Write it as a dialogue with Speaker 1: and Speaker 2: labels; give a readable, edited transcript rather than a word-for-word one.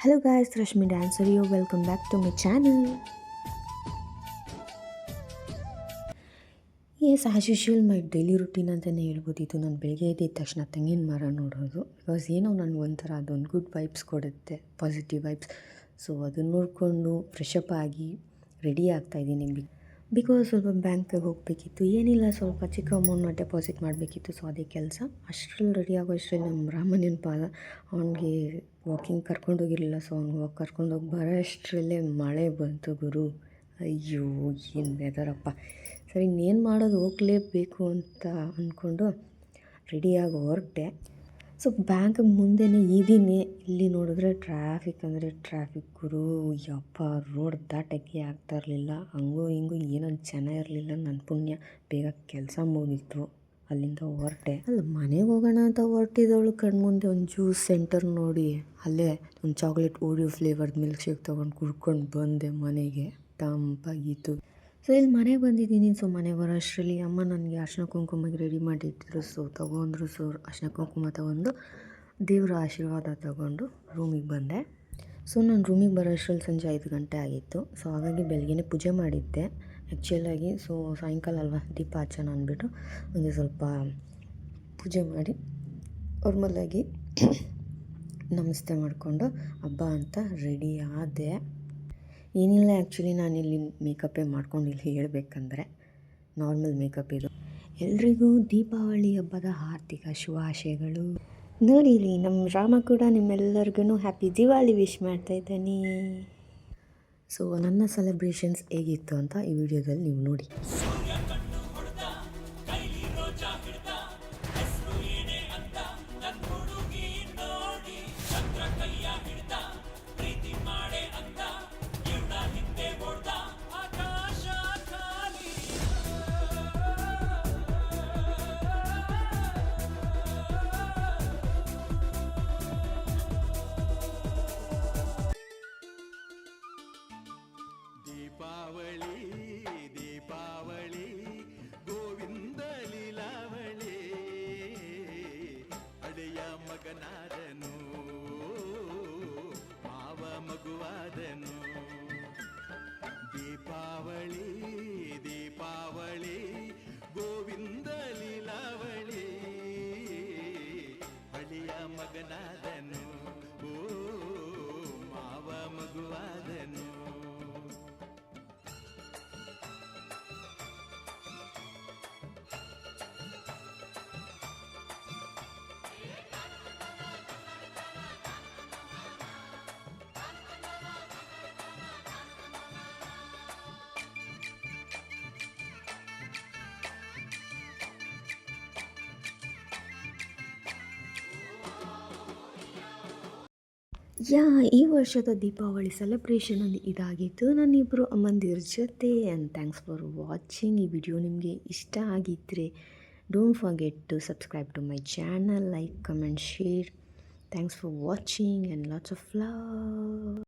Speaker 1: Hello guys, Rashmi Dancer here. Welcome back to my channel. Yes as usual my daily routine ಅಂತಲೇ ಹೇಳ್ಬೋದಿತ್ತು. ನಾನು ಬೆಳಗ್ಗೆ ಎದ್ದಿದ ತಕ್ಷಣ ತೆಂಗಿನ ಮರ ನೋಡೋದು. ಬಿಕಾಸ್ ಏನೋ ನನಗೆ ಒಂಥರ ಅದೊಂದು ಗುಡ್ ವೈಬ್ಸ್ ಕೊಡುತ್ತೆ, ಪಾಸಿಟಿವ್ ವೈಬ್ಸ್. ಸೊ ಅದನ್ನು ನೋಡಿಕೊಂಡು ಫ್ರೆಶ್ ಅಪ್ ಆಗಿ ರೆಡಿ ಆಗ್ತಾಯಿದ್ದೀನಿ. ಬಿಕಾಸ್ ಸ್ವಲ್ಪ ಬ್ಯಾಂಕಿಗೆ ಹೋಗಬೇಕಿತ್ತು. ಏನಿಲ್ಲ, ಸ್ವಲ್ಪ ಚಿಕ್ಕ ಅಮೌಂಟ್ನ ಡೆಪಾಸಿಟ್ ಮಾಡಬೇಕಿತ್ತು. ಸೊ ಅದೇ ಕೆಲಸ. ಅಷ್ಟರಲ್ಲಿ ರೆಡಿ ಆಗೋ ಅಷ್ಟರಲ್ಲಿ ನಮ್ಮ ರಾಮನ ಪಾದ ಅವನಿಗೆ ವಾಕಿಂಗ್ ಕರ್ಕೊಂಡೋಗಿರಲಿಲ್ಲ. ಸೊ ಅವ್ನಿಗೆ ಕರ್ಕೊಂಡೋಗಿ ಬರೋ ಅಷ್ಟರಲ್ಲೇ ಮಳೆ ಬಂತು ಗುರು. ಅಯ್ಯೋ ಏನು ವೆದರಪ್ಪ. ಸರಿ ಇನ್ನೇನು ಮಾಡೋದು, ಹೋಗಲೇಬೇಕು ಅಂತ ಅಂದ್ಕೊಂಡು ರೆಡಿಯಾಗಿ ಹೊರಟೆ. ಸೊ ಬ್ಯಾಂಕ್ ಮುಂದೆನೇ ಇದ್ದೀನಿ. ಇಲ್ಲಿ ನೋಡಿದ್ರೆ ಟ್ರಾಫಿಕ್ ಅಂದರೆ ಟ್ರಾಫಿಕ್ ಗುರು. ಯಪ್ಪ, ರೋಡ್ ದಾಟೋಕ್ಕೆ ಆಗ್ತಾ ಇರಲಿಲ್ಲ. ಹಂಗೂ ಹಿಂಗೂ ಏನೊಂದು ಜನ ಇರಲಿಲ್ಲ. ನನ್ನ ಪುಣ್ಯ ಬೇಗ ಕೆಲಸ ಮುಗಿತು. ಅಲ್ಲಿಂದ ಹೊರಟೆ. ಅಲ್ಲಿ ಮನೆಗೆ ಹೋಗೋಣ ಅಂತ ಹೊರಟಿದ್ದವಳು ಕಣ್ಮುಂದೆ ಒಂದು ಜ್ಯೂಸ್ ಸೆಂಟರ್ ನೋಡಿ ಅಲ್ಲೇ ಒಂದು chocolate Oreo flavoured milkshake ತೊಗೊಂಡು ಕುಡ್ಕೊಂಡು ಬಂದೆ ಮನೆಗೆ. ತಂಪಾಗಿತ್ತು. ಸೊ ಇಲ್ಲಿ ಮನೆಗೆ ಬಂದಿದ್ದೀನಿ. ಸೊ ಮನೆಗೆ ಬರೋ ಅಷ್ಟರಲ್ಲಿ ಅಮ್ಮ ನನಗೆ ಅರ್ಶಿನ ಕುಂಕುಮಗೆ ರೆಡಿ ಮಾಡಿಟ್ಟಿದ್ರು. ಸೊ ತೊಗೊಂಡ್ರು. ಸೊ ಅರ್ಶಿನ ಕುಂಕುಮ ತೊಗೊಂಡು ದೇವರ ಆಶೀರ್ವಾದ ತೊಗೊಂಡು ರೂಮಿಗೆ ಬಂದೆ. ಸೊ ನಾನು ರೂಮಿಗೆ ಬರೋ ಅಷ್ಟರಲ್ಲಿ ಸಂಜೆ 5 ಗಂಟೆ ಆಗಿತ್ತು. ಸೊ ಹಾಗಾಗಿ ಬೆಳಗ್ಗೆನೇ ಪೂಜೆ ಮಾಡಿದ್ದೆ ಆ್ಯಕ್ಚುಲಾಗಿ. ಸೊ ಸಾಯಂಕಾಲ ಅಲ್ವಾ ದೀಪ ಹಚ್ಚೋಣ ಅಂದ್ಬಿಟ್ಟು ಒಂದು ಸ್ವಲ್ಪ ಪೂಜೆ ಮಾಡಿ ನಾರ್ಮಲಾಗಿ ನಮಸ್ತೆ ಮಾಡಿಕೊಂಡು ಹಬ್ಬ ಅಂತ ರೆಡಿ ಆದೆ. ಏನಿಲ್ಲ, ಆ್ಯಕ್ಚುಲಿ ನಾನಿಲ್ಲಿ ಮೇಕಪ್ಪೇ ಮಾಡ್ಕೊಂಡಿಲ್ಲ ಹೇಳ್ಬೇಕಂದ್ರೆ. ನಾರ್ಮಲ್ ಮೇಕಪ್ ಇದು. ಎಲ್ರಿಗೂ ದೀಪಾವಳಿ ಹಬ್ಬದ ಆರ್ಥಿಕ ಶುಭಾಶಯಗಳು. ನೋಡಿ ಇಲ್ಲಿ ನಮ್ಮ ರಾಮ ಕೂಡ ನಿಮ್ಮೆಲ್ಲರಿಗೂ ಹ್ಯಾಪಿ ದಿವಾಲಿ ವಿಶ್ ಮಾಡ್ತಾಯಿದ್ದಾನೆ. ಸೊ ನನ್ನ ಸೆಲೆಬ್ರೇಷನ್ಸ್ ಹೇಗಿತ್ತು ಅಂತ ಈ ವಿಡಿಯೋದಲ್ಲಿ ನೀವು ನೋಡಿ.
Speaker 2: ದೀಪಾವಳಿ ಗೋವಿಂದ ಲೀಲಾವಳಿ, ಅಡೆಯ ಮಗನಾದನು ಮಾವ ಮಗುವಾದನು. ದೀಪಾವಳಿ ಗೋವಿಂದ ಲೀಲಾವಳಿ, ಅಡೆಯ ಮಗನಾದನು ಮಾವ ಮಗುವಾದನು.
Speaker 1: ಈ ವರ್ಷದ ದೀಪಾವಳಿ ಸೆಲೆಬ್ರೇಷನ್ ಅಲ್ಲಿ ಇದಾಗಿತ್ತು ನನ್ನಿಬ್ಬರು ಅಮ್ಮಂದಿರ ಜೊತೆ. And thanks for watching. ಈ ವಿಡಿಯೋ ನಿಮಗೆ ಇಷ್ಟ ಆಗಿದ್ದರೆ don't forget to subscribe to my channel, like, comment, share. Thanks for watching and lots of love.